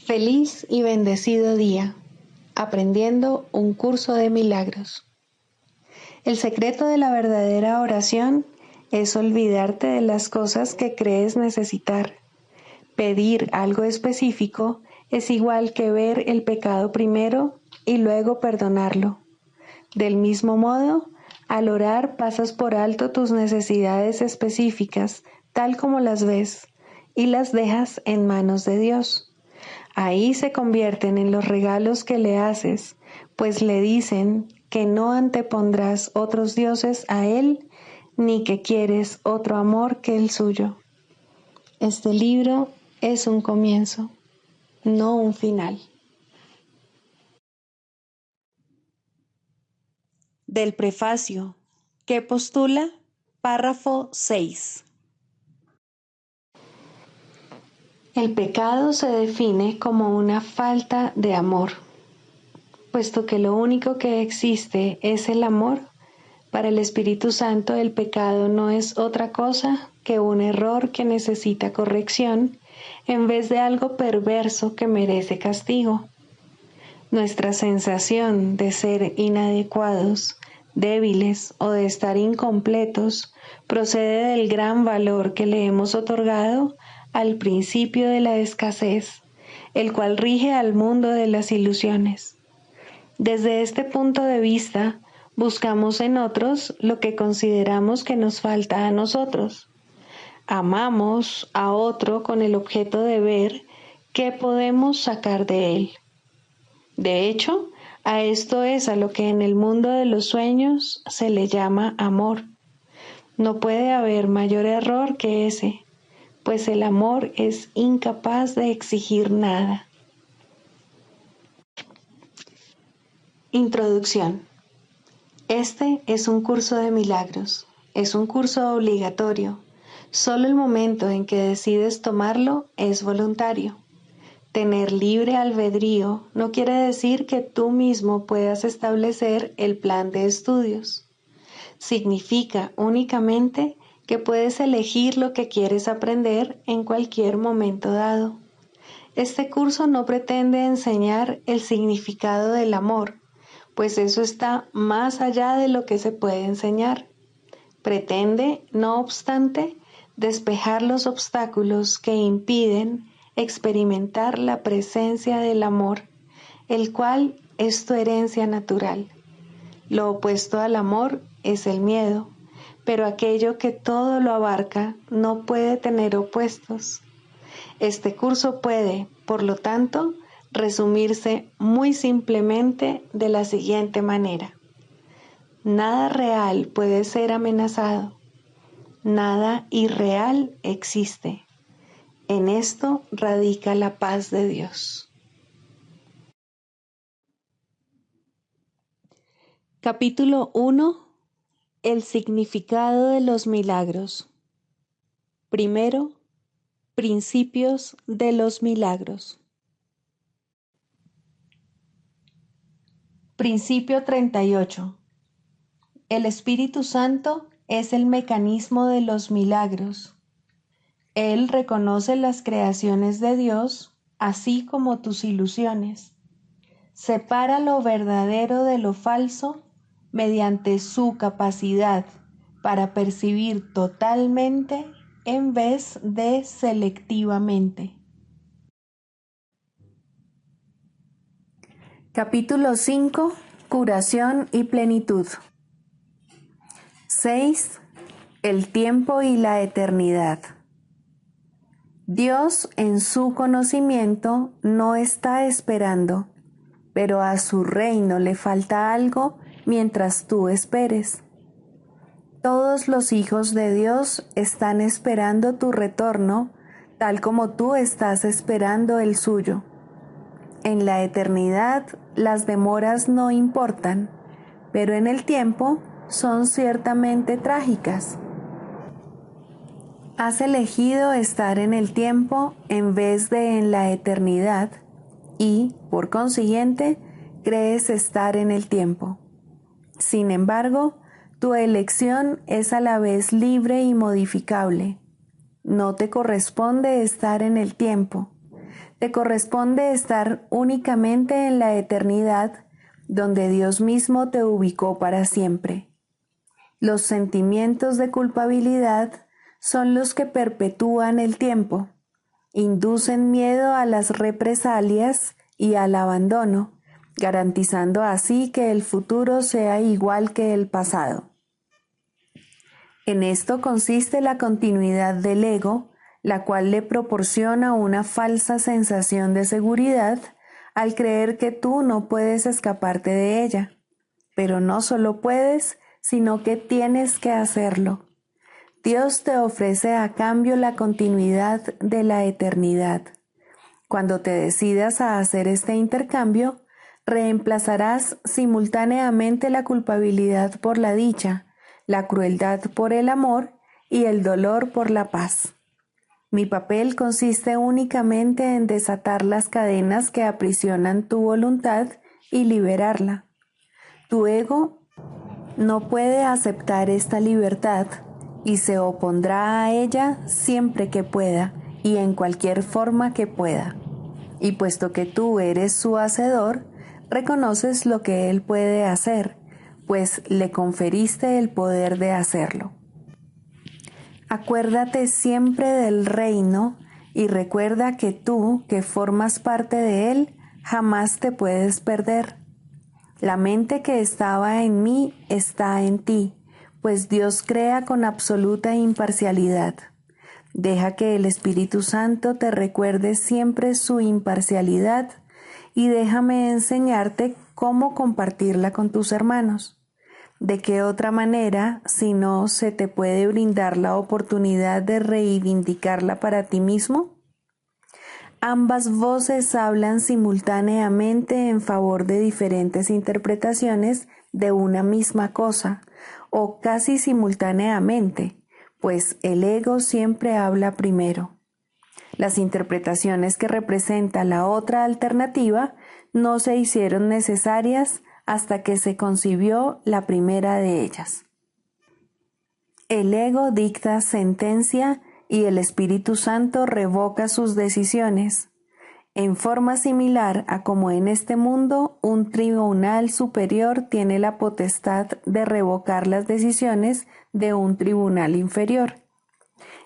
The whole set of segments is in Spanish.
Feliz y bendecido día, aprendiendo un curso de milagros. El secreto de la verdadera oración es olvidarte de las cosas que crees necesitar. Pedir algo específico es igual que ver el pecado primero y luego perdonarlo. Del mismo modo, al orar pasas por alto tus necesidades específicas, tal como las ves, y las dejas en manos de Dios. Ahí se convierten en los regalos que le haces, pues le dicen que no antepondrás otros dioses a Él, ni que quieres otro amor que el suyo. Este libro es un comienzo, no un final. Del prefacio, que postula, párrafo 6. El pecado se define como una falta de amor. Puesto que lo único que existe es el amor, para el Espíritu Santo el pecado no es otra cosa que un error que necesita corrección en vez de algo perverso que merece castigo. Nuestra sensación de ser inadecuados, débiles o de estar incompletos procede del gran valor que le hemos otorgado al principio de la escasez, el cual rige al mundo de las ilusiones. Desde este punto de vista, buscamos en otros lo que consideramos que nos falta a nosotros. Amamos a otro con el objeto de ver qué podemos sacar de él. De hecho, a esto es a lo que en el mundo de los sueños se le llama amor. No puede haber mayor error que ese, pues el amor es incapaz de exigir nada. Introducción. Este es un curso de milagros. Es un curso obligatorio. Solo el momento en que decides tomarlo es voluntario. Tener libre albedrío no quiere decir que tú mismo puedas establecer el plan de estudios. Significa únicamente que puedes elegir lo que quieres aprender en cualquier momento dado. Este curso no pretende enseñar el significado del amor, pues eso está más allá de lo que se puede enseñar. Pretende, no obstante, despejar los obstáculos que impiden experimentar la presencia del amor, el cual es tu herencia natural. Lo opuesto al amor es el miedo, pero aquello que todo lo abarca no puede tener opuestos. Este curso puede, por lo tanto, resumirse muy simplemente de la siguiente manera. Nada real puede ser amenazado. Nada irreal existe. En esto radica la paz de Dios. Capítulo 1. El significado de los milagros. Primero, principios de los milagros. Principio 38. El Espíritu Santo es el mecanismo de los milagros. Él reconoce las creaciones de Dios, así como tus ilusiones. Separa lo verdadero de lo falso mediante su capacidad para percibir totalmente en vez de selectivamente. Capítulo 5. Curación y plenitud. 6. El tiempo y la eternidad. Dios en su conocimiento no está esperando, pero a su reino le falta algo mientras tú esperes. Todos los hijos de Dios están esperando tu retorno, tal como tú estás esperando el suyo. En la eternidad las demoras no importan, pero en el tiempo son ciertamente trágicas. Has elegido estar en el tiempo en vez de en la eternidad y, por consiguiente, crees estar en el tiempo. Sin embargo, tu elección es a la vez libre y modificable. No te corresponde estar en el tiempo. te corresponde estar únicamente en la eternidad, donde Dios mismo te ubicó para siempre. Los sentimientos de culpabilidad son los que perpetúan el tiempo, inducen miedo a las represalias y al abandono, garantizando así que el futuro sea igual que el pasado. En esto consiste la continuidad del ego, la cual le proporciona una falsa sensación de seguridad al creer que tú no puedes escaparte de ella. Pero no solo puedes, sino que tienes que hacerlo. Dios te ofrece a cambio la continuidad de la eternidad. Cuando te decidas a hacer este intercambio, reemplazarás simultáneamente la culpabilidad por la dicha, la crueldad por el amor y el dolor por la paz. Mi papel consiste únicamente en desatar las cadenas que aprisionan tu voluntad y liberarla. Tu ego no puede aceptar esta libertad y se opondrá a ella siempre que pueda y en cualquier forma que pueda. Y puesto que tú eres su hacedor, reconoces lo que él puede hacer, pues le conferiste el poder de hacerlo. Acuérdate siempre del reino y recuerda que tú, que formas parte de él, jamás te puedes perder. La mente que estaba en mí está en ti, pues Dios crea con absoluta imparcialidad. Deja que el Espíritu Santo te recuerde siempre su imparcialidad y déjame enseñarte cómo compartirla con tus hermanos. ¿De qué otra manera, si no se te puede brindar la oportunidad de reivindicarla para ti mismo? Ambas voces hablan simultáneamente en favor de diferentes interpretaciones de una misma cosa, o casi simultáneamente, pues el ego siempre habla primero. Las interpretaciones que representa la otra alternativa no se hicieron necesarias hasta que se concibió la primera de ellas. El ego dicta sentencia y el Espíritu Santo revoca sus decisiones, en forma similar a como en este mundo un tribunal superior tiene la potestad de revocar las decisiones de un tribunal inferior.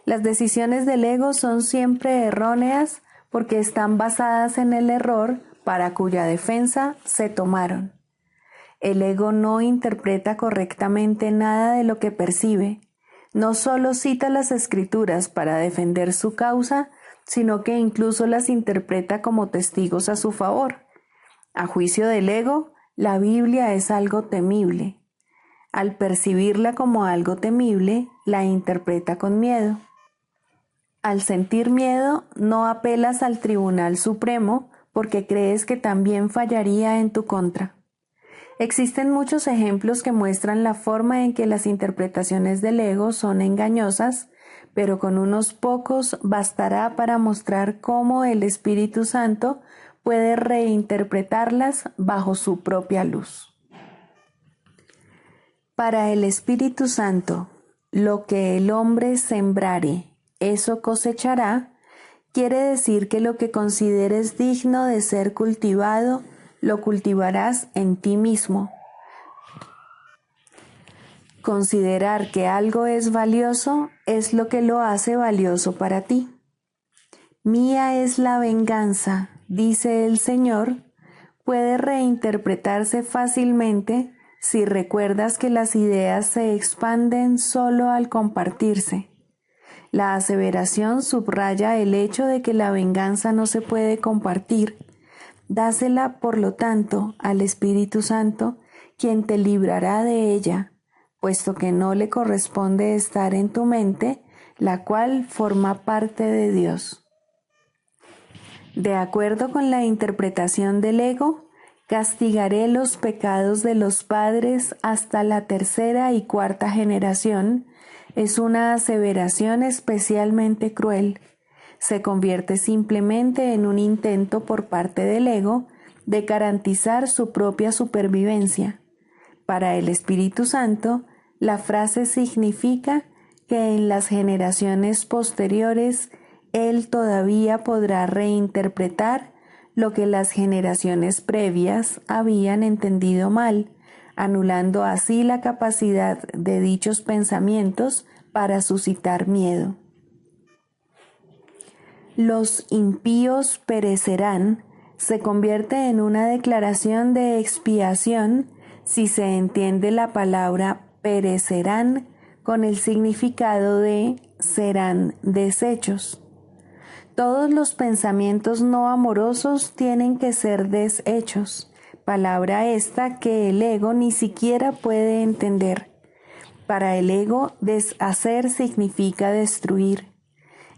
Las decisiones del ego son siempre erróneas porque están basadas en el error para cuya defensa se tomaron. El ego no interpreta correctamente nada de lo que percibe. No solo cita las escrituras para defender su causa, sino que incluso las interpreta como testigos a su favor. A juicio del ego, la Biblia es algo temible. Al percibirla como algo temible, la interpreta con miedo. Al sentir miedo, no apelas al Tribunal Supremo porque crees que también fallaría en tu contra. Existen muchos ejemplos que muestran la forma en que las interpretaciones del ego son engañosas, pero con unos pocos bastará para mostrar cómo el Espíritu Santo puede reinterpretarlas bajo su propia luz. Para el Espíritu Santo, lo que el hombre sembrare, eso cosechará, quiere decir que lo que consideres digno de ser cultivado, lo cultivarás en ti mismo. Considerar que algo es valioso es lo que lo hace valioso para ti. Mía es la venganza, dice el Señor, puede reinterpretarse fácilmente si recuerdas que las ideas se expanden solo al compartirse. La aseveración subraya el hecho de que la venganza no se puede compartir. Dásela, por lo tanto, al Espíritu Santo, quien te librará de ella, puesto que no le corresponde estar en tu mente, la cual forma parte de Dios. De acuerdo con la interpretación del ego, castigaré los pecados de los padres hasta la tercera y cuarta generación. Es una aseveración especialmente cruel. Se convierte simplemente en un intento por parte del ego de garantizar su propia supervivencia. Para el Espíritu Santo, la frase significa que en las generaciones posteriores Él todavía podrá reinterpretar lo que las generaciones previas habían entendido mal, anulando así la capacidad de dichos pensamientos para suscitar miedo. Los impíos perecerán se convierte en una declaración de expiación si se entiende la palabra perecerán con el significado de serán deshechos. Todos los pensamientos no amorosos tienen que ser deshechos, palabra esta que el ego ni siquiera puede entender. Para el ego, deshacer significa destruir.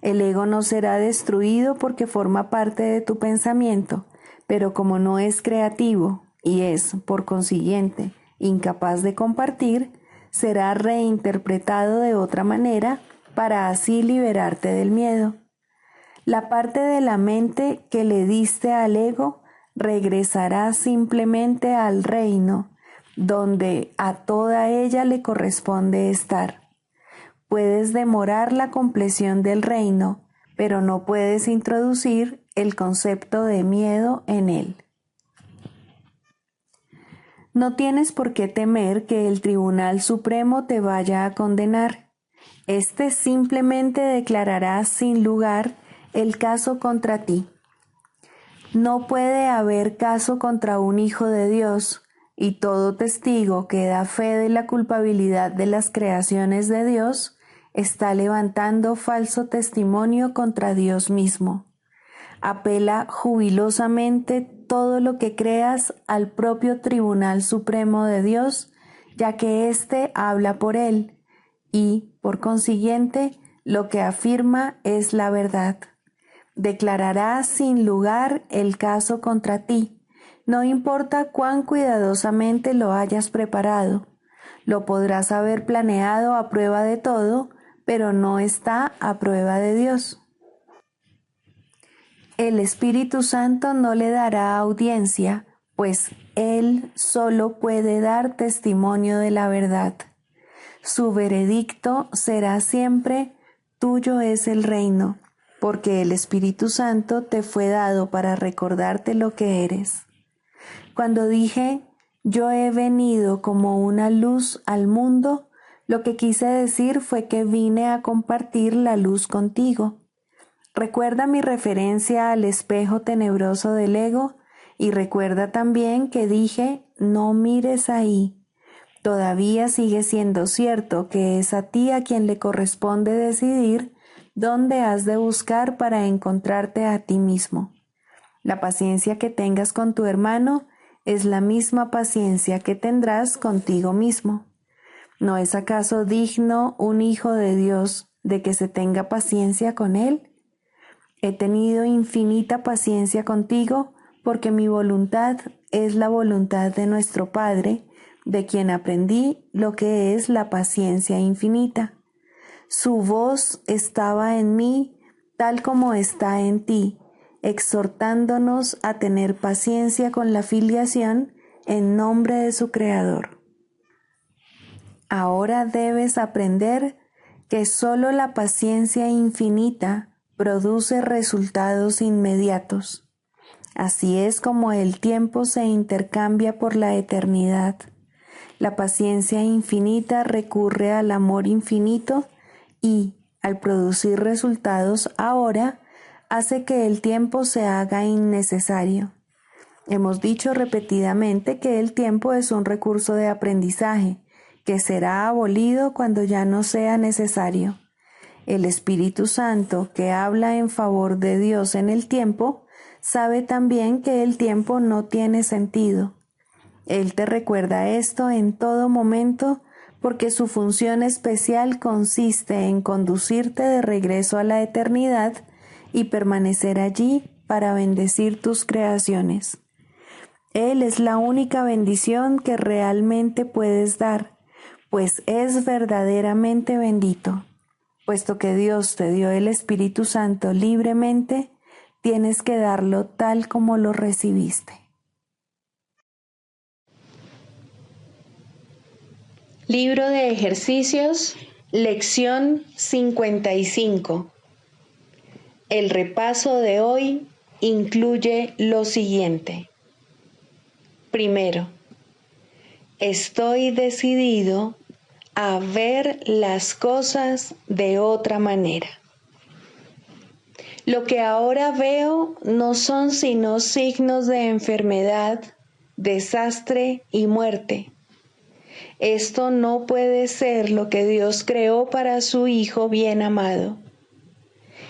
El ego no será destruido porque forma parte de tu pensamiento, pero como no es creativo y es, por consiguiente, incapaz de compartir, será reinterpretado de otra manera para así liberarte del miedo. La parte de la mente que le diste al ego regresará simplemente al reino, donde a toda ella le corresponde estar. Puedes demorar la compleción del reino, pero no puedes introducir el concepto de miedo en él. No tienes por qué temer que el Tribunal Supremo te vaya a condenar. Este simplemente declarará sin lugar el caso contra ti. No puede haber caso contra un hijo de Dios, y todo testigo que da fe de la culpabilidad de las creaciones de Dios está levantando falso testimonio contra Dios mismo. Apela jubilosamente todo lo que creas al propio Tribunal Supremo de Dios, ya que éste habla por él, y, por consiguiente, lo que afirma es la verdad. Declarará sin lugar el caso contra ti, no importa cuán cuidadosamente lo hayas preparado. Lo podrás haber planeado a prueba de todo, pero no está a prueba de Dios. El Espíritu Santo no le dará audiencia, pues Él solo puede dar testimonio de la verdad. Su veredicto será siempre: tuyo es el reino, porque el Espíritu Santo te fue dado para recordarte lo que eres. Cuando dije, yo he venido como una luz al mundo, lo que quise decir fue que vine a compartir la luz contigo. Recuerda mi referencia al espejo tenebroso del ego y recuerda también que dije, no mires ahí. Todavía sigue siendo cierto que es a ti a quien le corresponde decidir dónde has de buscar para encontrarte a ti mismo. La paciencia que tengas con tu hermano es la misma paciencia que tendrás contigo mismo. ¿No es acaso digno un hijo de Dios de que se tenga paciencia con él? He tenido infinita paciencia contigo porque mi voluntad es la voluntad de nuestro Padre, de quien aprendí lo que es la paciencia infinita. Su voz estaba en mí tal como está en ti, exhortándonos a tener paciencia con la filiación en nombre de su Creador. Ahora debes aprender que solo la paciencia infinita produce resultados inmediatos. Así es como el tiempo se intercambia por la eternidad. La paciencia infinita recurre al amor infinito y, al producir resultados ahora, hace que el tiempo se haga innecesario. Hemos dicho repetidamente que el tiempo es un recurso de aprendizaje, que será abolido cuando ya no sea necesario. El Espíritu Santo, que habla en favor de Dios en el tiempo, sabe también que el tiempo no tiene sentido. Él te recuerda esto en todo momento porque su función especial consiste en conducirte de regreso a la eternidad y permanecer allí para bendecir tus creaciones. Él es la única bendición que realmente puedes dar, pues es verdaderamente bendito. Puesto que Dios te dio el Espíritu Santo libremente, tienes que darlo tal como lo recibiste. Libro de ejercicios, lección 55. El repaso de hoy incluye lo siguiente. Primero, estoy decidido a ver las cosas de otra manera. Lo que ahora veo no son sino signos de enfermedad, desastre y muerte. Esto no puede ser lo que Dios creó para su Hijo bien amado.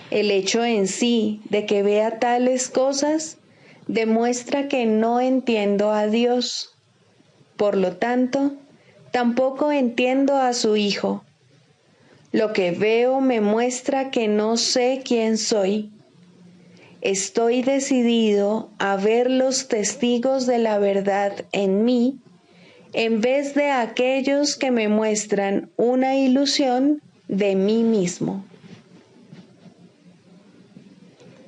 El hecho en sí de que vea tales cosas demuestra que no entiendo a Dios. Por lo tanto, tampoco entiendo a su Hijo. Lo que veo me muestra que no sé quién soy. Estoy decidido a ver los testigos de la verdad en mí en vez de aquellos que me muestran una ilusión de mí mismo.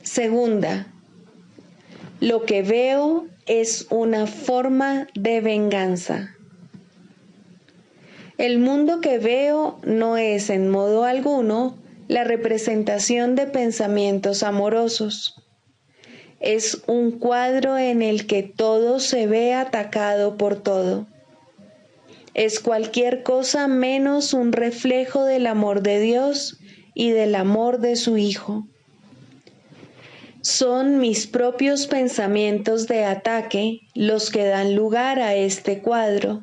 Segunda, lo que veo es una forma de venganza. El mundo que veo no es en modo alguno la representación de pensamientos amorosos. Es un cuadro en el que todo se ve atacado por todo. Es cualquier cosa menos un reflejo del amor de Dios y del amor de su Hijo. Son mis propios pensamientos de ataque los que dan lugar a este cuadro.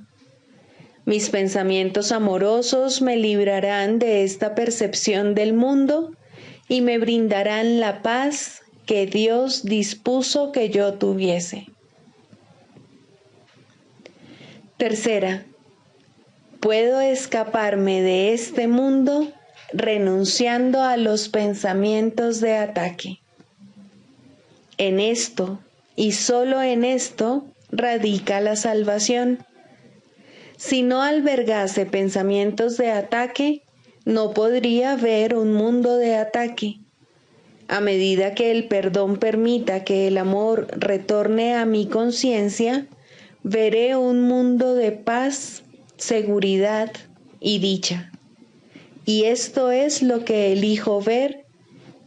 Mis pensamientos amorosos me librarán de esta percepción del mundo y me brindarán la paz que Dios dispuso que yo tuviese. Tercera, puedo escaparme de este mundo renunciando a los pensamientos de ataque. En esto, y solo en esto, radica la salvación. Si no albergase pensamientos de ataque, no podría haber un mundo de ataque. A medida que el perdón permita que el amor retorne a mi conciencia, veré un mundo de paz, seguridad y dicha. Y esto es lo que elijo ver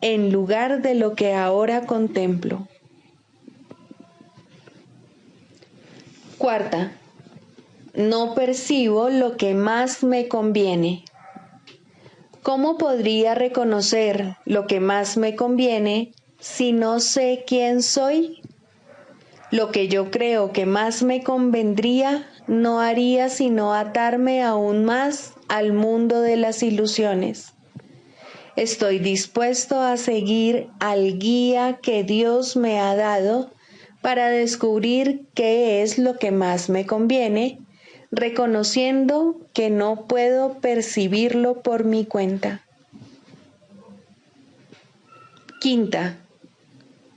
en lugar de lo que ahora contemplo. Cuarta, no percibo lo que más me conviene. ¿Cómo podría reconocer lo que más me conviene si no sé quién soy? Lo que yo creo que más me convendría no haría sino atarme aún más al mundo de las ilusiones. Estoy dispuesto a seguir al guía que Dios me ha dado para descubrir qué es lo que más me conviene, reconociendo que no puedo percibirlo por mi cuenta. Quinta,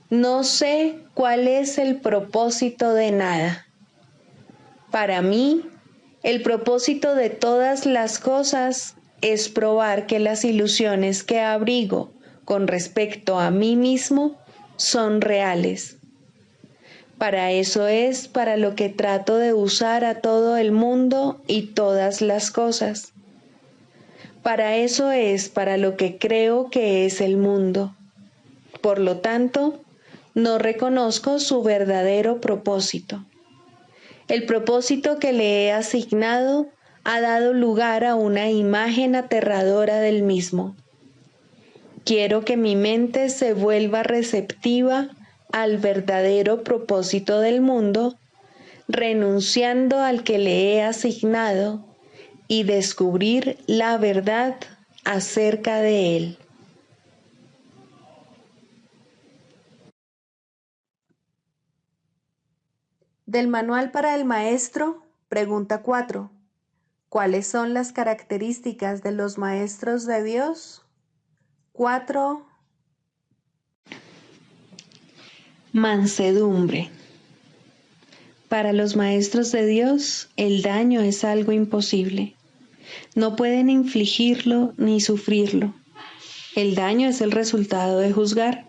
no sé cuál es el propósito de nada. Para mí, el propósito de todas las cosas es probar que las ilusiones que abrigo con respecto a mí mismo son reales. Para eso es para lo que trato de usar a todo el mundo y todas las cosas. Para eso es para lo que creo que es el mundo. Por lo tanto, no reconozco su verdadero propósito. El propósito que le he asignado ha dado lugar a una imagen aterradora del mismo. Quiero que mi mente se vuelva receptiva al verdadero propósito del mundo, renunciando al que le he asignado y descubrir la verdad acerca de él. Del Manual para el Maestro, pregunta 4. ¿Cuáles son las características de los maestros de Dios? 4. Mansedumbre. Para los maestros de Dios, el daño es algo imposible. No pueden infligirlo ni sufrirlo. El daño es el resultado de juzgar.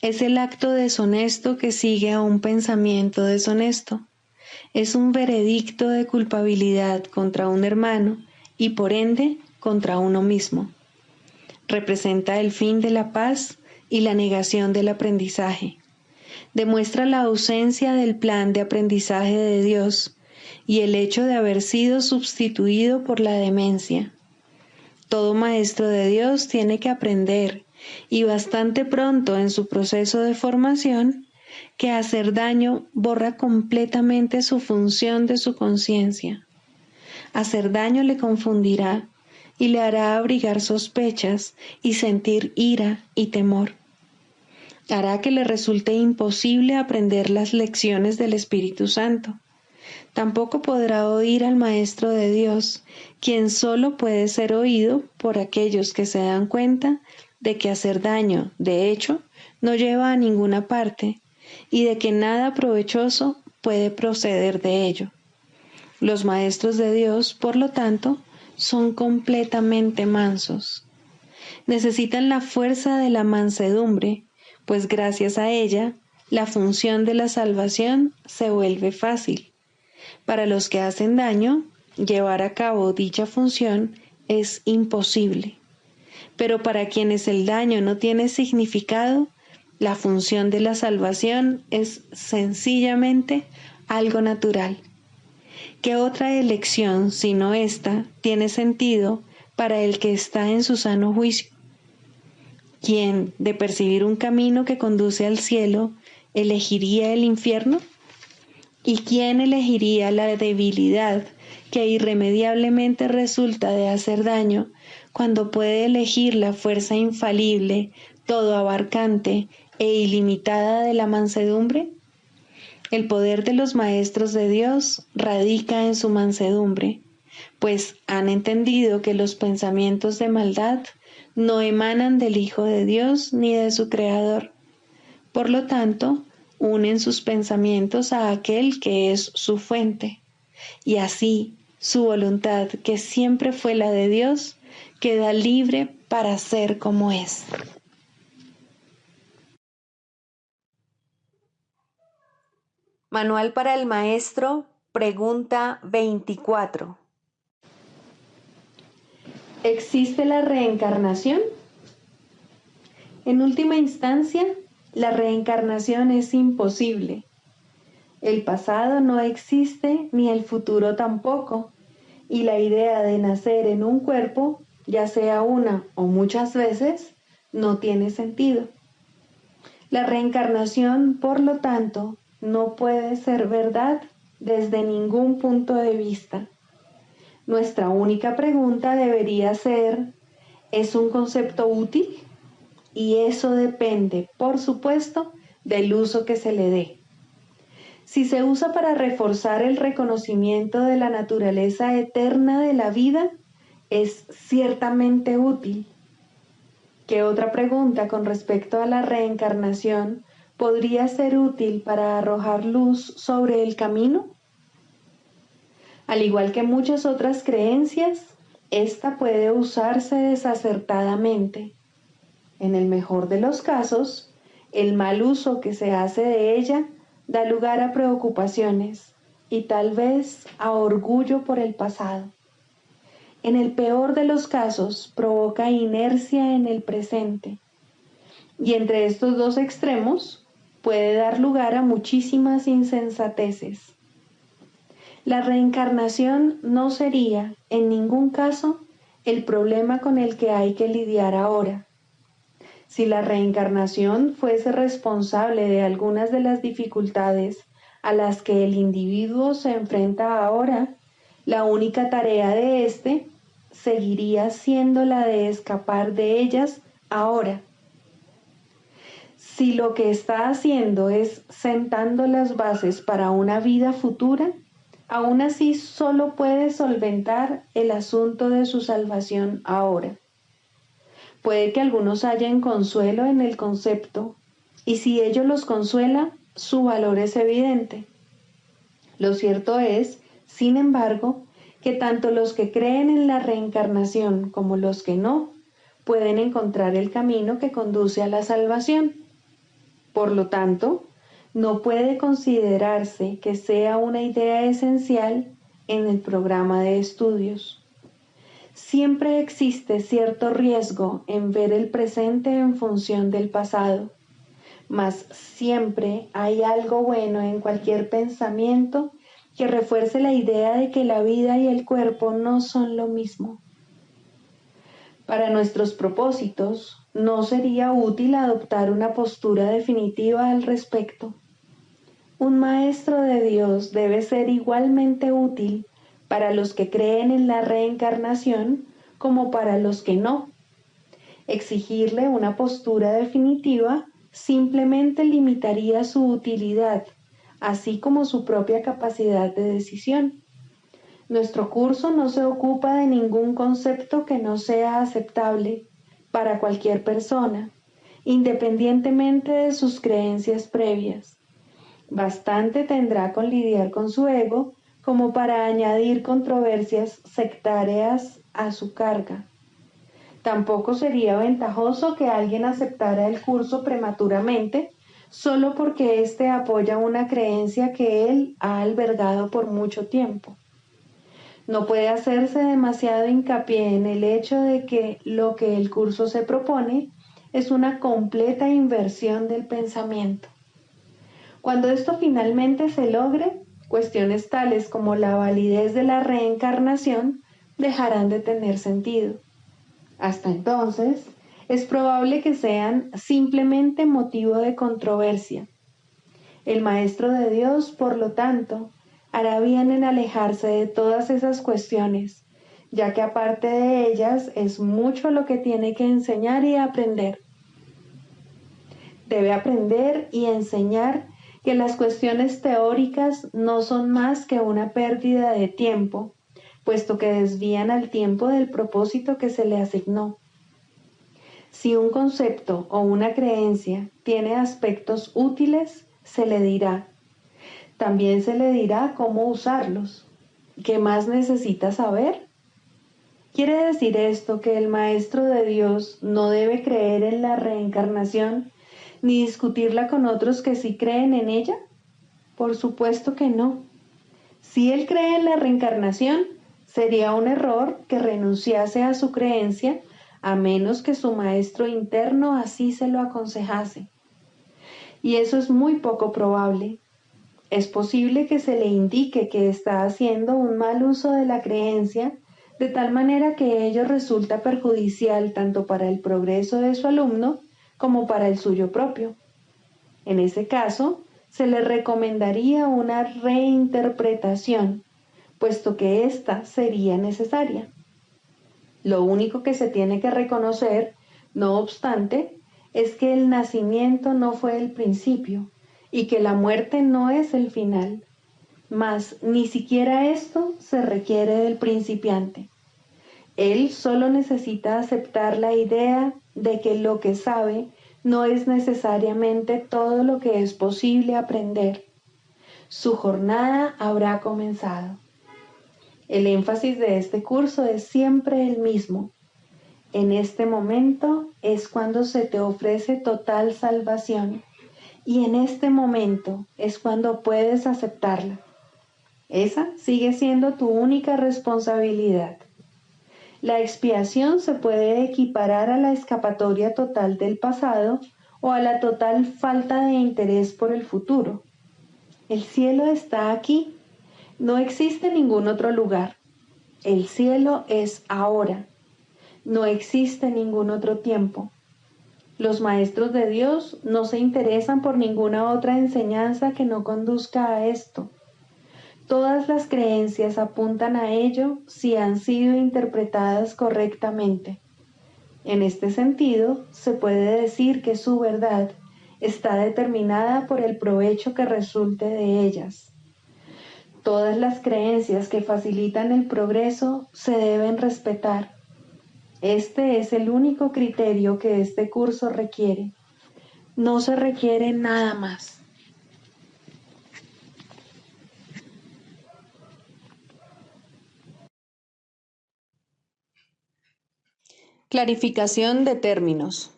Es el acto deshonesto que sigue a un pensamiento deshonesto. Es un veredicto de culpabilidad contra un hermano y por ende contra uno mismo. Representa el fin de la paz y la negación del aprendizaje. Demuestra la ausencia del plan de aprendizaje de Dios y el hecho de haber sido sustituido por la demencia. Todo maestro de Dios tiene que aprender, y bastante pronto en su proceso de formación, que hacer daño borra completamente su función de su conciencia. Hacer daño le confundirá y le hará abrigar sospechas y sentir ira y temor. Hará que le resulte imposible aprender las lecciones del Espíritu Santo. Tampoco podrá oír al Maestro de Dios, quien solo puede ser oído por aquellos que se dan cuenta de que hacer daño, de hecho, no lleva a ninguna parte y de que nada provechoso puede proceder de ello. Los maestros de Dios, por lo tanto, son completamente mansos. Necesitan la fuerza de la mansedumbre, pues gracias a ella, la función de la salvación se vuelve fácil. Para los que hacen daño, llevar a cabo dicha función es imposible. Pero para quienes el daño no tiene significado, la función de la salvación es sencillamente algo natural. ¿Qué otra elección, sino esta, tiene sentido para el que está en su sano juicio? ¿Quién, de percibir un camino que conduce al cielo, elegiría el infierno? ¿Y quién elegiría la debilidad que irremediablemente resulta de hacer daño cuando puede elegir la fuerza infalible, todo abarcante e ilimitada de la mansedumbre? El poder de los maestros de Dios radica en su mansedumbre, pues han entendido que los pensamientos de maldad no emanan del Hijo de Dios ni de su Creador. Por lo tanto, unen sus pensamientos a aquel que es su fuente, y así su voluntad, que siempre fue la de Dios, queda libre para ser como es. Manual para el Maestro, pregunta 24. ¿Existe la reencarnación? En última instancia, la reencarnación es imposible. El pasado no existe ni el futuro tampoco, y la idea de nacer en un cuerpo, ya sea una o muchas veces, no tiene sentido. La reencarnación, por lo tanto, no puede ser verdad desde ningún punto de vista. Nuestra única pregunta debería ser, ¿es un concepto útil? Y eso depende, por supuesto, del uso que se le dé. Si se usa para reforzar el reconocimiento de la naturaleza eterna de la vida, es ciertamente útil. ¿Qué otra pregunta con respecto a la reencarnación podría ser útil para arrojar luz sobre el camino? Al igual que muchas otras creencias, esta puede usarse desacertadamente. En el mejor de los casos, el mal uso que se hace de ella da lugar a preocupaciones y tal vez a orgullo por el pasado. En el peor de los casos, provoca inercia en el presente. Y entre estos dos extremos, puede dar lugar a muchísimas insensateces. La reencarnación no sería, en ningún caso, el problema con el que hay que lidiar ahora. Si la reencarnación fuese responsable de algunas de las dificultades a las que el individuo se enfrenta ahora, la única tarea de éste seguiría siendo la de escapar de ellas ahora. Si lo que está haciendo es sentando las bases para una vida futura, aún así solo puede solventar el asunto de su salvación ahora. Puede que algunos hallen consuelo en el concepto, y si ello los consuela, su valor es evidente. Lo cierto es, sin embargo, que tanto los que creen en la reencarnación como los que no, pueden encontrar el camino que conduce a la salvación. Por lo tanto, no puede considerarse que sea una idea esencial en el programa de estudios. Siempre existe cierto riesgo en ver el presente en función del pasado, mas siempre hay algo bueno en cualquier pensamiento que refuerce la idea de que la vida y el cuerpo no son lo mismo. Para nuestros propósitos, no sería útil adoptar una postura definitiva al respecto. Un maestro de Dios debe ser igualmente útil para los que creen en la reencarnación como para los que no. Exigirle una postura definitiva simplemente limitaría su utilidad, así como su propia capacidad de decisión. Nuestro curso no se ocupa de ningún concepto que no sea aceptable para cualquier persona, independientemente de sus creencias previas. Bastante tendrá con lidiar con su ego como para añadir controversias sectarias a su carga. Tampoco sería ventajoso que alguien aceptara el curso prematuramente solo porque éste apoya una creencia que él ha albergado por mucho tiempo. No puede hacerse demasiado hincapié en el hecho de que lo que el curso se propone es una completa inversión del pensamiento. Cuando esto finalmente se logre, cuestiones tales como la validez de la reencarnación dejarán de tener sentido. Hasta entonces, es probable que sean simplemente motivo de controversia. El Maestro de Dios, por lo tanto, hará bien en alejarse de todas esas cuestiones, ya que aparte de ellas es mucho lo que tiene que enseñar y aprender. Debe aprender y enseñar que las cuestiones teóricas no son más que una pérdida de tiempo, puesto que desvían al tiempo del propósito que se le asignó. Si un concepto o una creencia tiene aspectos útiles, se le dirá. También se le dirá cómo usarlos. ¿Qué más necesita saber? ¿Quiere decir esto que el Maestro de Dios no debe creer en la reencarnación ni discutirla con otros que sí creen en ella? Por supuesto que no. Si él cree en la reencarnación, sería un error que renunciase a su creencia a menos que su maestro interno así se lo aconsejase. Y eso es muy poco probable. Es posible que se le indique que está haciendo un mal uso de la creencia, de tal manera que ello resulta perjudicial tanto para el progreso de su alumno como para el suyo propio. En ese caso, se le recomendaría una reinterpretación, puesto que ésta sería necesaria. Lo único que se tiene que reconocer, no obstante, es que el nacimiento no fue el principio y que la muerte no es el final, mas ni siquiera esto se requiere del principiante. Él solo necesita aceptar la idea de que lo que sabe no es necesariamente todo lo que es posible aprender. Su jornada habrá comenzado. El énfasis de este curso es siempre el mismo. En este momento es cuando se te ofrece total salvación y en este momento es cuando puedes aceptarla. Esa sigue siendo tu única responsabilidad. La expiación se puede equiparar a la escapatoria total del pasado o a la total falta de interés por el futuro. El cielo está aquí. No existe ningún otro lugar. El cielo es ahora. No existe ningún otro tiempo. Los maestros de Dios no se interesan por ninguna otra enseñanza que no conduzca a esto. Todas las creencias apuntan a ello si han sido interpretadas correctamente. En este sentido, se puede decir que su verdad está determinada por el provecho que resulte de ellas. Todas las creencias que facilitan el progreso se deben respetar. Este es el único criterio que este curso requiere. No se requiere nada más. Clarificación de términos.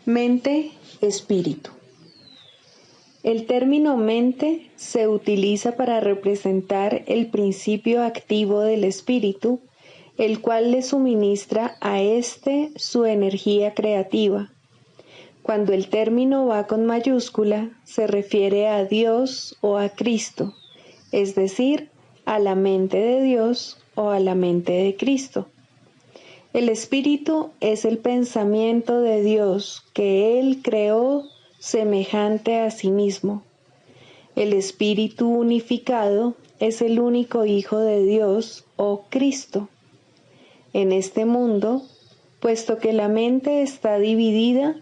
Mente, espíritu. El término mente se utiliza para representar el principio activo del espíritu el cual le suministra a éste su energía creativa. Cuando el término va con mayúscula, se refiere a Dios o a Cristo, es decir, a la mente de Dios o a la mente de Cristo. El espíritu es el pensamiento de Dios que Él creó semejante a sí mismo. El espíritu unificado es el único Hijo de Dios o Cristo. En este mundo, puesto que la mente está dividida,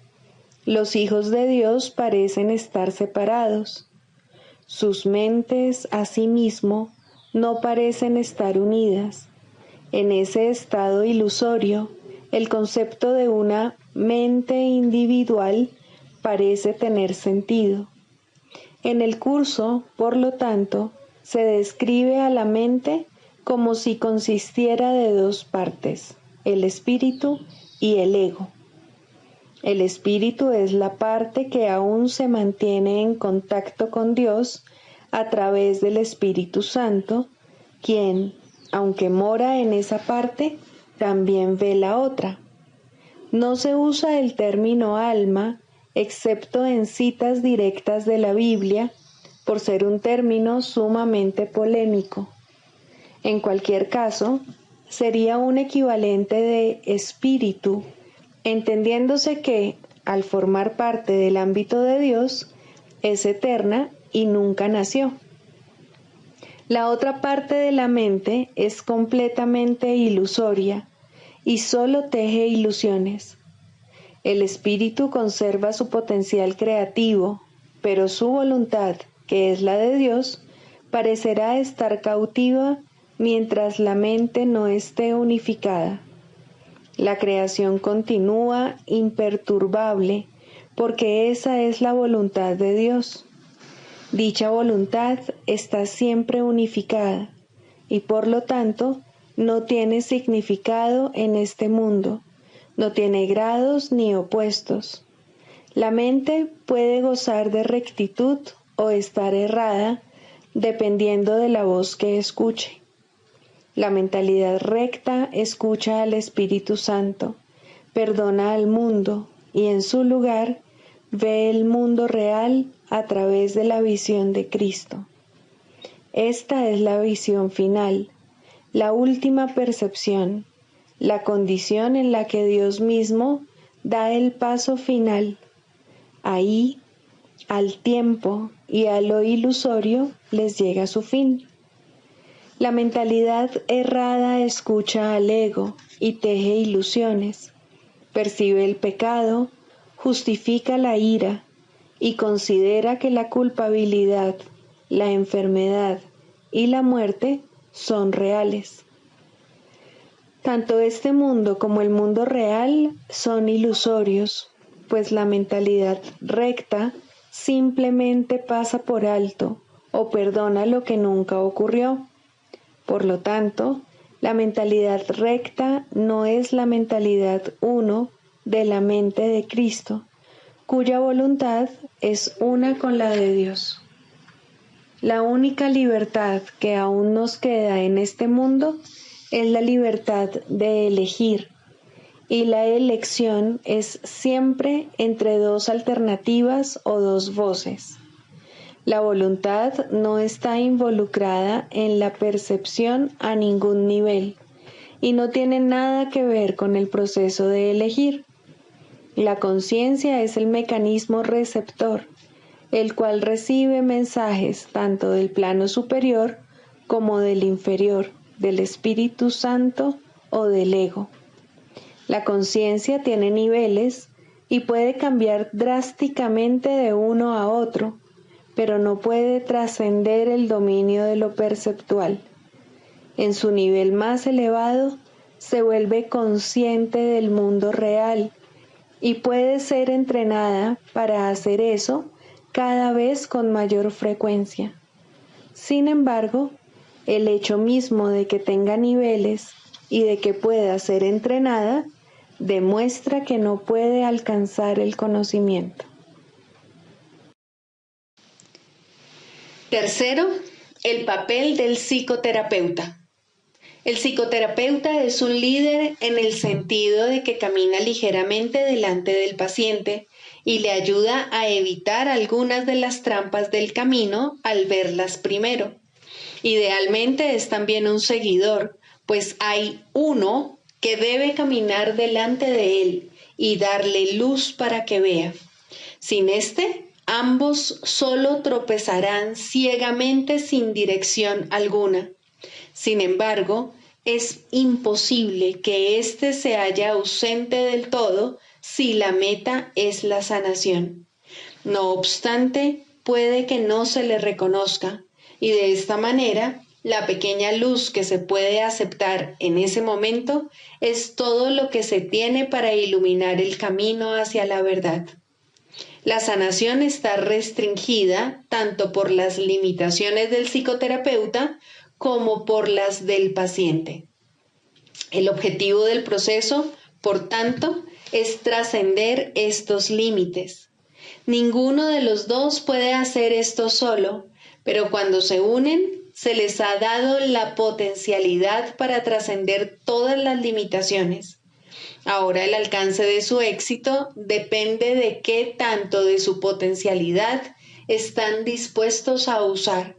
los hijos de Dios parecen estar separados. Sus mentes, asimismo, no parecen estar unidas. En ese estado ilusorio, el concepto de una mente individual parece tener sentido. En el curso, por lo tanto, se describe a la mente como si consistiera de dos partes, el espíritu y el ego. El espíritu es la parte que aún se mantiene en contacto con Dios a través del Espíritu Santo, quien, aunque mora en esa parte, también ve la otra. No se usa el término alma, excepto en citas directas de la Biblia, por ser un término sumamente polémico. En cualquier caso, sería un equivalente de espíritu, entendiéndose que, al formar parte del ámbito de Dios, es eterna y nunca nació. La otra parte de la mente es completamente ilusoria y solo teje ilusiones. El espíritu conserva su potencial creativo, pero su voluntad, que es la de Dios, parecerá estar cautiva mientras la mente no esté unificada. La creación continúa imperturbable porque esa es la voluntad de Dios. Dicha voluntad está siempre unificada y por lo tanto no tiene significado en este mundo, no tiene grados ni opuestos. La mente puede gozar de rectitud o estar errada dependiendo de la voz que escuche. La mentalidad recta escucha al Espíritu Santo, perdona al mundo y en su lugar ve el mundo real a través de la visión de Cristo. Esta es la visión final, la última percepción, la condición en la que Dios mismo da el paso final. Ahí, al tiempo y a lo ilusorio les llega su fin. La mentalidad errada escucha al ego y teje ilusiones, percibe el pecado, justifica la ira y considera que la culpabilidad, la enfermedad y la muerte son reales. Tanto este mundo como el mundo real son ilusorios, pues la mentalidad recta simplemente pasa por alto o perdona lo que nunca ocurrió. Por lo tanto, la mentalidad recta no es la mentalidad uno de la mente de Cristo, cuya voluntad es una con la de Dios. La única libertad que aún nos queda en este mundo es la libertad de elegir, y la elección es siempre entre dos alternativas o dos voces. La voluntad no está involucrada en la percepción a ningún nivel y no tiene nada que ver con el proceso de elegir. La conciencia es el mecanismo receptor, el cual recibe mensajes tanto del plano superior como del inferior, del Espíritu Santo o del ego. La conciencia tiene niveles y puede cambiar drásticamente de uno a otro, pero no puede trascender el dominio de lo perceptual. En su nivel más elevado, se vuelve consciente del mundo real y puede ser entrenada para hacer eso cada vez con mayor frecuencia. Sin embargo, el hecho mismo de que tenga niveles y de que pueda ser entrenada demuestra que no puede alcanzar el conocimiento. Tercero, el papel del psicoterapeuta. El psicoterapeuta es un líder en el sentido de que camina ligeramente delante del paciente y le ayuda a evitar algunas de las trampas del camino al verlas primero. Idealmente es también un seguidor, pues hay uno que debe caminar delante de él y darle luz para que vea. Sin este, ambos solo tropezarán ciegamente sin dirección alguna. Sin embargo, es imposible que éste se haya ausente del todo si la meta es la sanación. No obstante, puede que no se le reconozca, y de esta manera, la pequeña luz que se puede aceptar en ese momento es todo lo que se tiene para iluminar el camino hacia la verdad. La sanación está restringida tanto por las limitaciones del psicoterapeuta como por las del paciente. El objetivo del proceso, por tanto, es trascender estos límites. Ninguno de los dos puede hacer esto solo, pero cuando se unen, se les ha dado la potencialidad para trascender todas las limitaciones. Ahora el alcance de su éxito depende de qué tanto de su potencialidad están dispuestos a usar.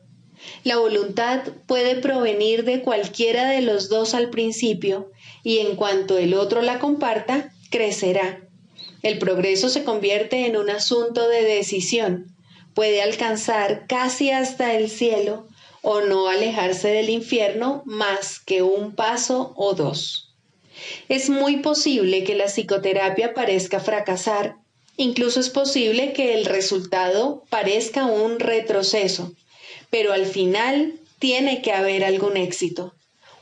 La voluntad puede provenir de cualquiera de los dos al principio, y en cuanto el otro la comparta, crecerá. El progreso se convierte en un asunto de decisión. Puede alcanzar casi hasta el cielo o no alejarse del infierno más que un paso o dos. Es muy posible que la psicoterapia parezca fracasar. Incluso es posible que el resultado parezca un retroceso. Pero al final tiene que haber algún éxito.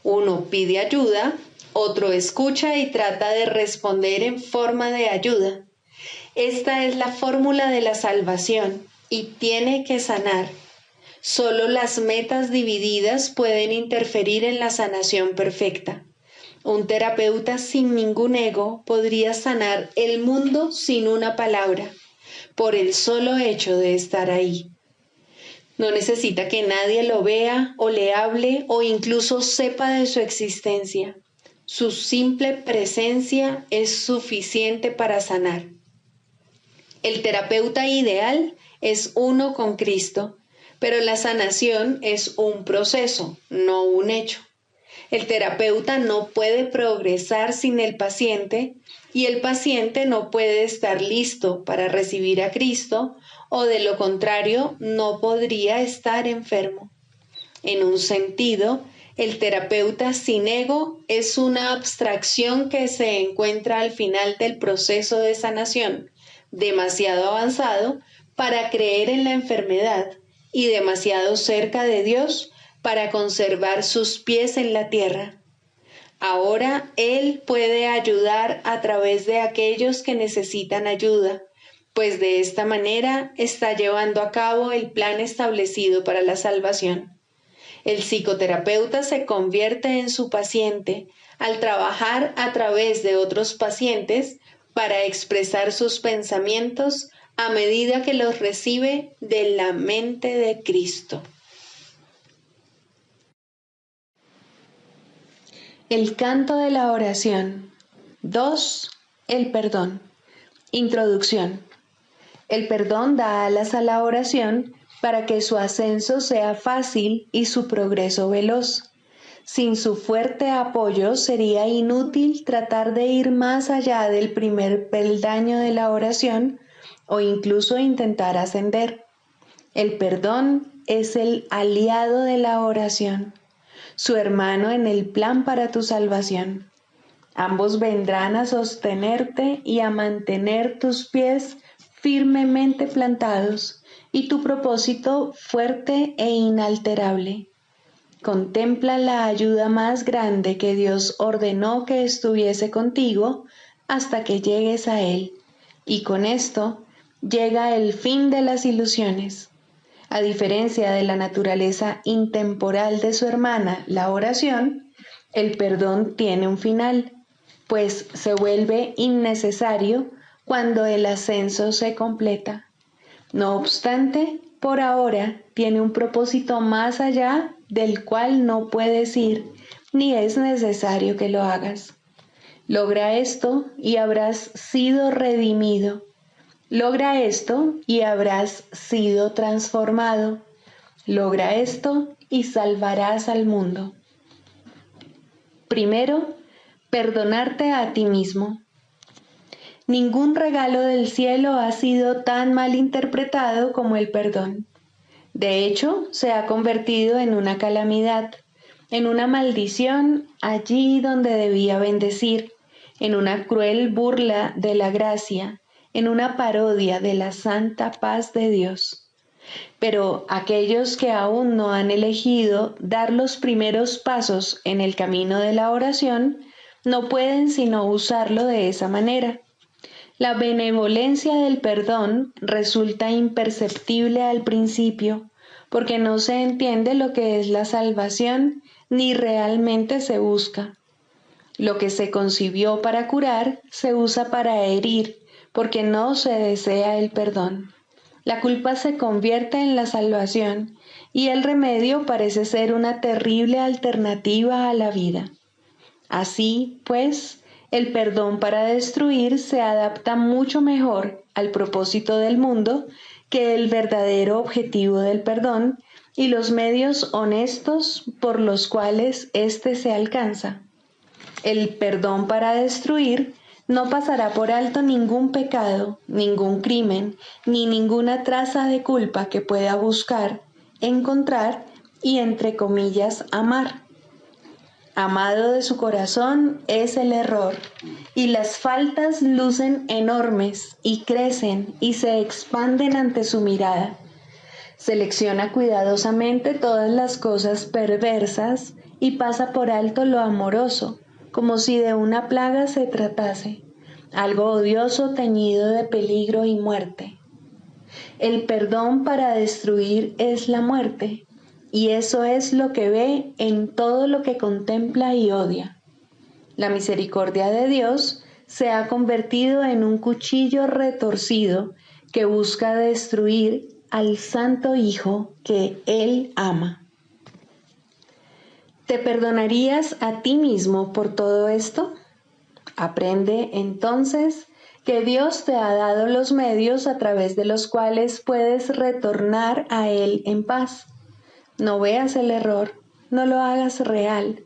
Uno pide ayuda, otro escucha y trata de responder en forma de ayuda. Esta es la fórmula de la salvación y tiene que sanar. Solo las metas divididas pueden interferir en la sanación perfecta. Un terapeuta sin ningún ego podría sanar el mundo sin una palabra, por el solo hecho de estar ahí. No necesita que nadie lo vea o le hable o incluso sepa de su existencia. Su simple presencia es suficiente para sanar. El terapeuta ideal es uno con Cristo, pero la sanación es un proceso, no un hecho. El terapeuta no puede progresar sin el paciente y el paciente no puede estar listo para recibir a Cristo o de lo contrario no podría estar enfermo. En un sentido, el terapeuta sin ego es una abstracción que se encuentra al final del proceso de sanación, demasiado avanzado para creer en la enfermedad y demasiado cerca de Dios para conservar sus pies en la tierra. Ahora Él puede ayudar a través de aquellos que necesitan ayuda, pues de esta manera está llevando a cabo el plan establecido para la salvación. El psicoterapeuta se convierte en su paciente al trabajar a través de otros pacientes para expresar sus pensamientos a medida que los recibe de la mente de Cristo. El canto de la oración. 2. El perdón. Introducción. El perdón da alas a la oración para que su ascenso sea fácil y su progreso veloz. Sin su fuerte apoyo sería inútil tratar de ir más allá del primer peldaño de la oración o incluso intentar ascender. El perdón es el aliado de la oración, su hermano en el plan para tu salvación. Ambos vendrán a sostenerte y a mantener tus pies firmemente plantados y tu propósito fuerte e inalterable. Contempla la ayuda más grande que Dios ordenó que estuviese contigo hasta que llegues a Él, y con esto llega el fin de las ilusiones. A diferencia de la naturaleza intemporal de su hermana, la oración, el perdón tiene un final, pues se vuelve innecesario cuando el ascenso se completa. No obstante, por ahora tiene un propósito más allá del cual no puedes ir, ni es necesario que lo hagas. Logra esto y habrás sido redimido. Logra esto y habrás sido transformado. Logra esto y salvarás al mundo. Primero, perdonarte a ti mismo. Ningún regalo del cielo ha sido tan mal interpretado como el perdón. De hecho, se ha convertido en una calamidad, en una maldición allí donde debía bendecir, en una cruel burla de la gracia, en una parodia de la santa paz de Dios. Pero aquellos que aún no han elegido dar los primeros pasos en el camino de la oración, no pueden sino usarlo de esa manera. La benevolencia del perdón resulta imperceptible al principio, porque no se entiende lo que es la salvación ni realmente se busca. Lo que se concibió para curar se usa para herir, porque no se desea el perdón. La culpa se convierte en la salvación y el remedio parece ser una terrible alternativa a la vida. Así, pues, el perdón para destruir se adapta mucho mejor al propósito del mundo que el verdadero objetivo del perdón y los medios honestos por los cuales éste se alcanza. El perdón para destruir no pasará por alto ningún pecado, ningún crimen, ni ninguna traza de culpa que pueda buscar, encontrar y, entre comillas, amar. Amado de su corazón es el error, y las faltas lucen enormes y crecen y se expanden ante su mirada. Selecciona cuidadosamente todas las cosas perversas y pasa por alto lo amoroso, como si de una plaga se tratase, algo odioso teñido de peligro y muerte. El perdón para destruir es la muerte, y eso es lo que ve en todo lo que contempla y odia. La misericordia de Dios se ha convertido en un cuchillo retorcido que busca destruir al Santo Hijo que Él ama. ¿Te perdonarías a ti mismo por todo esto? Aprende entonces que Dios te ha dado los medios a través de los cuales puedes retornar a Él en paz. No veas el error, no lo hagas real.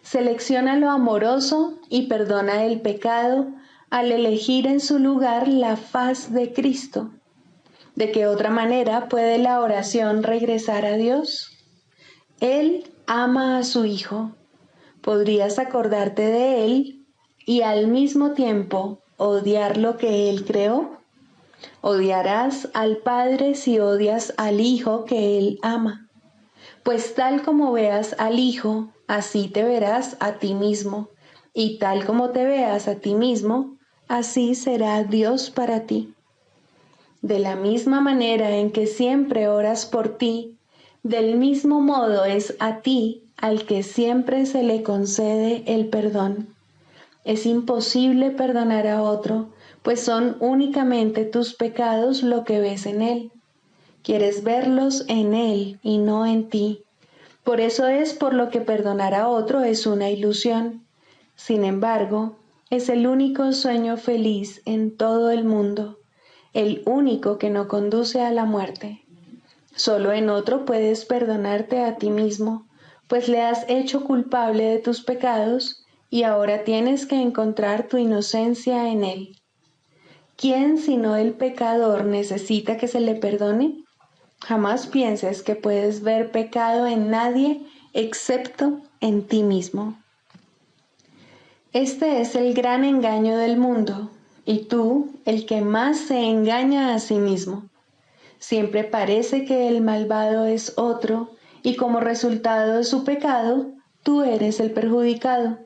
Selecciona lo amoroso y perdona el pecado al elegir en su lugar la faz de Cristo. ¿De qué otra manera puede la oración regresar a Dios? Él ama a su Hijo. ¿Podrías acordarte de Él y al mismo tiempo odiar lo que Él creó? Odiarás al Padre si odias al Hijo que Él ama. Pues tal como veas al Hijo, así te verás a ti mismo, y tal como te veas a ti mismo, así será Dios para ti. De la misma manera en que siempre oras por ti, del mismo modo es a ti al que siempre se le concede el perdón. Es imposible perdonar a otro, pues son únicamente tus pecados lo que ves en él. Quieres verlos en él y no en ti. Por eso es por lo que perdonar a otro es una ilusión. Sin embargo, es el único sueño feliz en todo el mundo, el único que no conduce a la muerte. Solo en otro puedes perdonarte a ti mismo, pues le has hecho culpable de tus pecados y ahora tienes que encontrar tu inocencia en él. ¿Quién sino el pecador necesita que se le perdone? Jamás pienses que puedes ver pecado en nadie excepto en ti mismo. Este es el gran engaño del mundo, y tú, el que más se engaña a sí mismo. Siempre parece que el malvado es otro, y como resultado de su pecado, tú eres el perjudicado.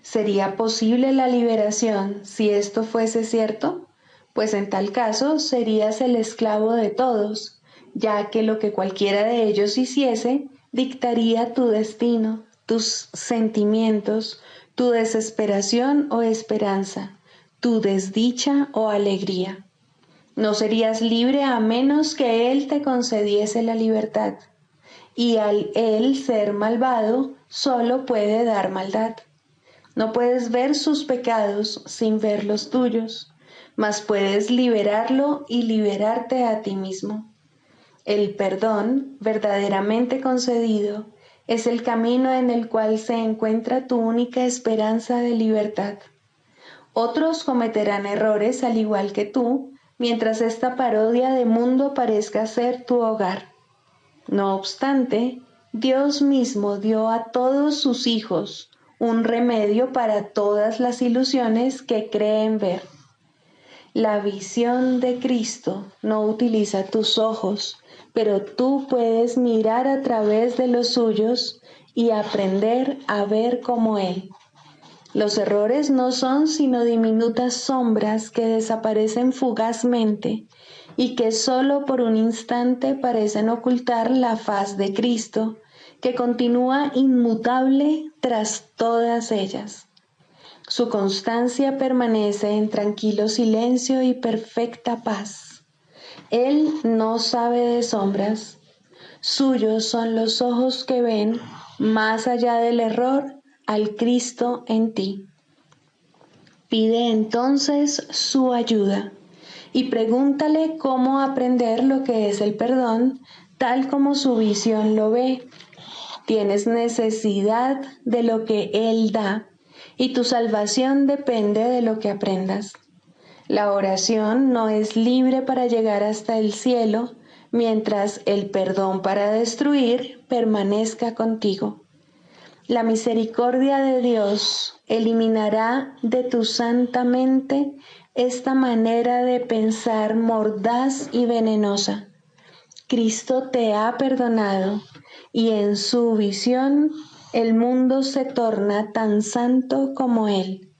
¿Sería posible la liberación si esto fuese cierto? Pues en tal caso serías el esclavo de todos, ya que lo que cualquiera de ellos hiciese dictaría tu destino, tus sentimientos, tu desesperación o esperanza, tu desdicha o alegría. No serías libre a menos que Él te concediese la libertad. y al él ser malvado, solo puede dar maldad. No puedes ver sus pecados sin ver los tuyos, mas puedes liberarlo y liberarte a ti mismo. El perdón verdaderamente concedido es el camino en el cual se encuentra tu única esperanza de libertad. Otros cometerán errores al igual que tú, mientras esta parodia de mundo parezca ser tu hogar. No obstante, Dios mismo dio a todos sus hijos un remedio para todas las ilusiones que creen ver. La visión de Cristo no utiliza tus ojos, pero tú puedes mirar a través de los suyos y aprender a ver como Él. Los errores no son sino diminutas sombras que desaparecen fugazmente y que solo por un instante parecen ocultar la faz de Cristo, que continúa inmutable tras todas ellas. Su constancia permanece en tranquilo silencio y perfecta paz. Él no sabe de sombras. Suyos son los ojos que ven, más allá del error, al Cristo en ti. Pide entonces su ayuda y pregúntale cómo aprender lo que es el perdón, tal como su visión lo ve. Tienes necesidad de lo que Él da, y tu salvación depende de lo que aprendas. La oración no es libre para llegar hasta el cielo, mientras el perdón para destruir permanezca contigo. La misericordia de Dios eliminará de tu santa mente esta manera de pensar mordaz y venenosa. Cristo te ha perdonado y en su visión el mundo se torna tan santo como Él.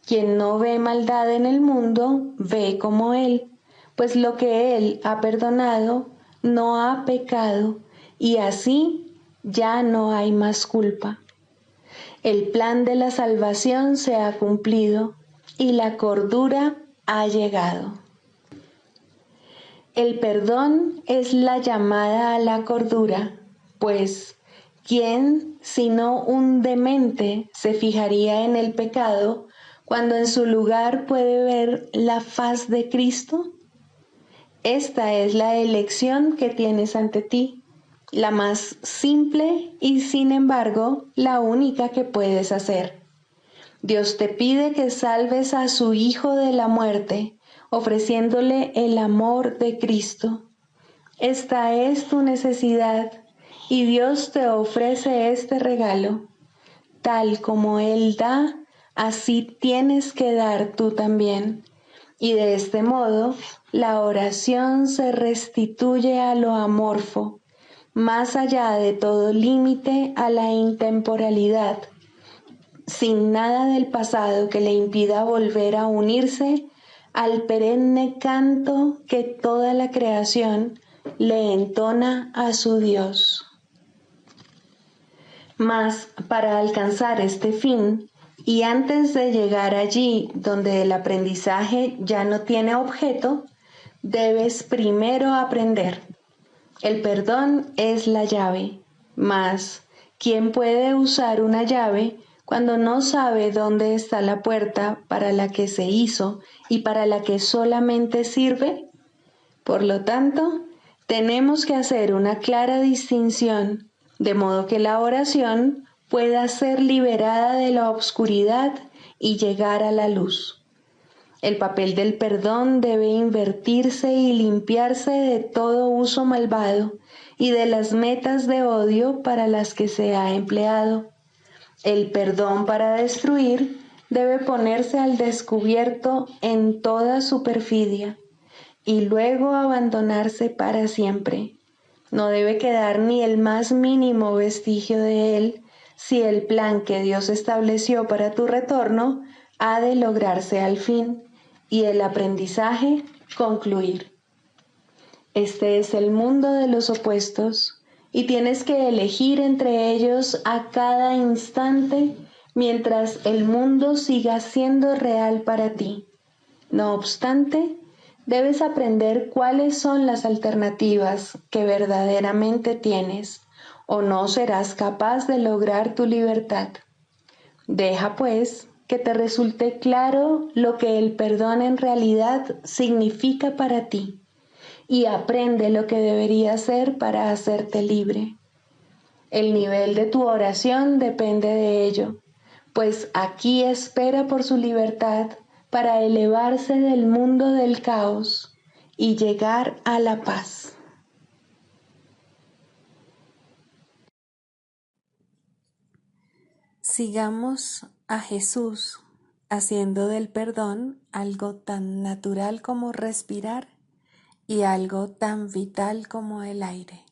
Quien no ve maldad en el mundo, ve como Él, pues lo que Él ha perdonado no ha pecado y así ya no hay más culpa. El plan de la salvación se ha cumplido y la cordura ha llegado. El perdón es la llamada a la cordura, pues ¿quién sino un demente se fijaría en el pecado cuando en su lugar puede ver la faz de Cristo? Esta es la elección que tienes ante ti, la más simple y sin embargo la única que puedes hacer. Dios te pide que salves a su Hijo de la muerte, ofreciéndole el amor de Cristo. Esta es tu necesidad y Dios te ofrece este regalo. Tal como Él da, así tienes que dar tú también. Y de este modo, la oración se restituye a lo amorfo, más allá de todo límite a la intemporalidad, sin nada del pasado que le impida volver a unirse al perenne canto que toda la creación le entona a su Dios. Mas para alcanzar este fin, y antes de llegar allí donde el aprendizaje ya no tiene objeto, debes primero aprender. El perdón es la llave, mas ¿quién puede usar una llave cuando no sabe dónde está la puerta para la que se hizo y para la que solamente sirve? Por lo tanto, tenemos que hacer una clara distinción, de modo que la oración pueda ser liberada de la oscuridad y llegar a la luz. El papel del perdón debe invertirse y limpiarse de todo uso malvado y de las metas de odio para las que se ha empleado. El perdón para destruir debe ponerse al descubierto en toda su perfidia y luego abandonarse para siempre. No debe quedar ni el más mínimo vestigio de él si el plan que Dios estableció para tu retorno ha de lograrse al fin y el aprendizaje concluir. Este es el mundo de los opuestos y tienes que elegir entre ellos a cada instante mientras el mundo siga siendo real para ti. No obstante, debes aprender cuáles son las alternativas que verdaderamente tienes, o no serás capaz de lograr tu libertad. Deja, pues, que te resulte claro lo que el perdón en realidad significa para ti y aprende lo que debería hacer para hacerte libre. El nivel de tu oración depende de ello, pues aquí espera por su libertad para elevarse del mundo del caos y llegar a la paz. Sigamos a Jesús haciendo del perdón algo tan natural como respirar y algo tan vital como el aire.